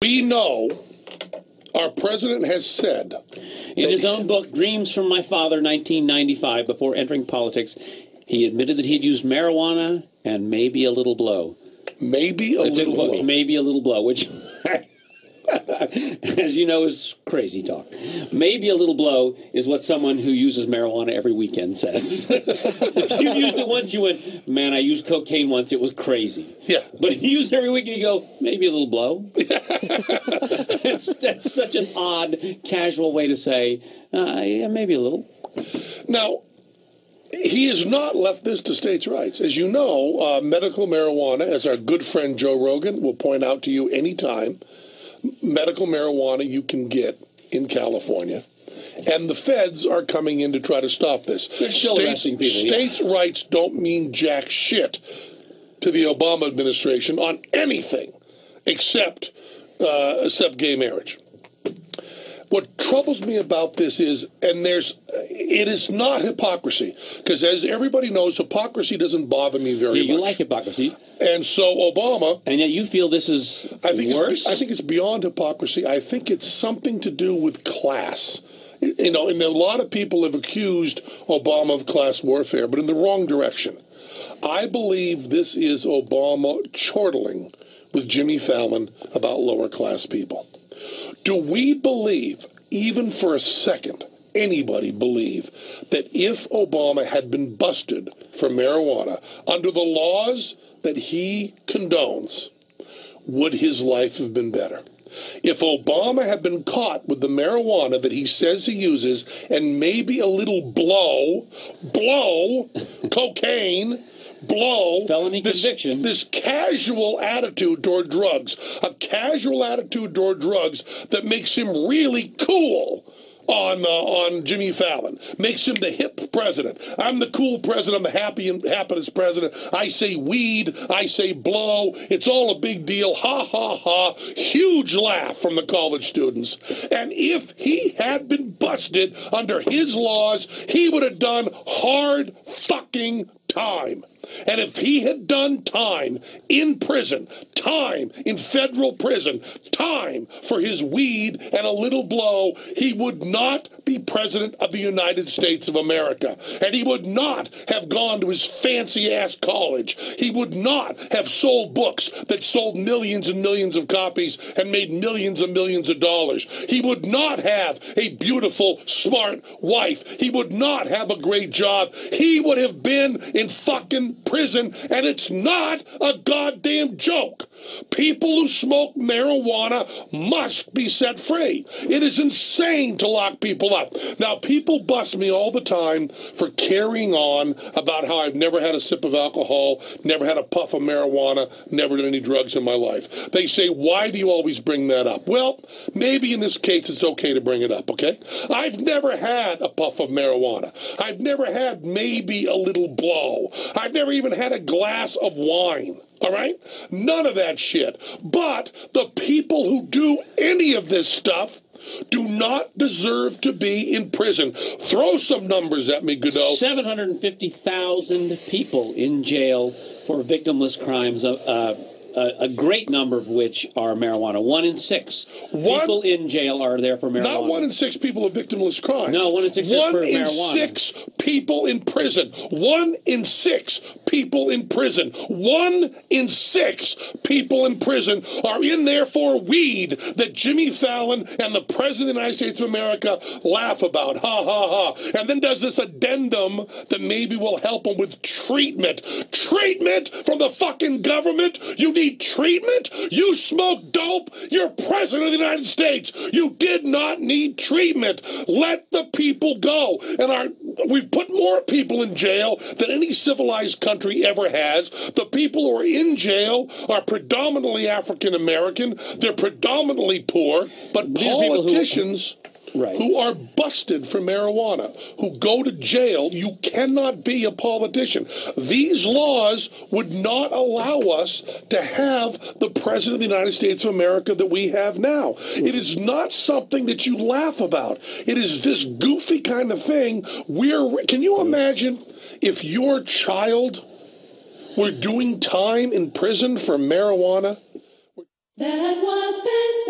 We know our president has said in his own book, Dreams from My Father, 1995, before entering politics, he admitted that he'd used marijuana and maybe a little blow. Maybe a little blow. Maybe a little blow, which, as you know, is crazy talk. Maybe a little blow is what someone who uses marijuana every weekend says. If you used it once, you went, man, I used cocaine once, it was crazy. Yeah. But if you use it every weekend, you go, maybe a little blow. That's such an odd, casual way to say, yeah, maybe a little. Now, he has not left this to states' rights. As you know, medical marijuana, as our good friend Joe Rogan will point out to you anytime, medical marijuana you can get in California. And the feds are coming in to try to stop this. They're still arresting people. States' rights don't mean jack shit to the Obama administration on anything except gay marriage. What troubles me about this is, it is not hypocrisy, because as everybody knows, hypocrisy doesn't bother me very much. You like hypocrisy. And so Obama... And yet you feel this is worse? I think it's beyond hypocrisy. I think it's something to do with class. You know, and a lot of people have accused Obama of class warfare, but in the wrong direction. I believe this is Obama chortling with Jimmy Fallon about lower class people. Do we believe, even for a second, anybody believe, that if Obama had been busted for marijuana under the laws that he condones, would his life have been better? If Obama had been caught with the marijuana that he says he uses and maybe a little cocaine, felony conviction. This casual attitude toward drugs, a casual attitude toward drugs that makes him really cool on Jimmy Fallon, makes him the hip president. I'm the cool president. I'm the happiest president. I say weed. I say blow. It's all a big deal. Ha, ha, ha. Huge laugh from the college students. And if he had been busted under his laws, he would have done hard fucking time. And if he had done time in prison, time in federal prison, time for his weed and a little blow, he would not be president of the United States of America. And he would not have gone to his fancy-ass college. He would not have sold books that sold millions and millions of copies and made millions and millions of dollars. He would not have a beautiful, smart wife. He would not have a great job. He would have been in fucking prison, and it's not a goddamn joke. People who smoke marijuana must be set free. It is insane to lock people up. Now, people bust me all the time for carrying on about how I've never had a sip of alcohol, never had a puff of marijuana, never done any drugs in my life. They say, why do you always bring that up? Well, maybe in this case it's okay to bring it up, okay? I've never had a puff of marijuana. I've never had maybe a little blow. I've never even had a glass of wine. All right? None of that shit. But the people who do any of this stuff do not deserve to be in prison. Throw some numbers at me, Godot. 750,000 people in jail for victimless crimes, a great number of which are marijuana. 1 in 6 people in jail are there for marijuana. Not 1 in 6 people of victimless crimes. No, 1 in 6 for marijuana. 1 in 6 people in prison. 1 in 6 people in prison. 1 in 6 people in prison are in there for weed that Jimmy Fallon and the President of the United States of America laugh about. Ha, ha, ha. And then does this addendum that maybe will help them with treatment. Treatment from the fucking government? You need treatment? You smoke dope? You're President of the United States. You did not need treatment. Let the people go. And we've put more people in jail than any civilized country ever has. The people who are in jail are predominantly African American. They're predominantly poor. But politicians who are busted for marijuana, who go to jail, you cannot be a politician. These laws would not allow us to have the President of the United States of America that we have now. It is not something that you laugh about. It is this goofy kind of thing. Can you imagine if your child were doing time in prison for marijuana? That was Penn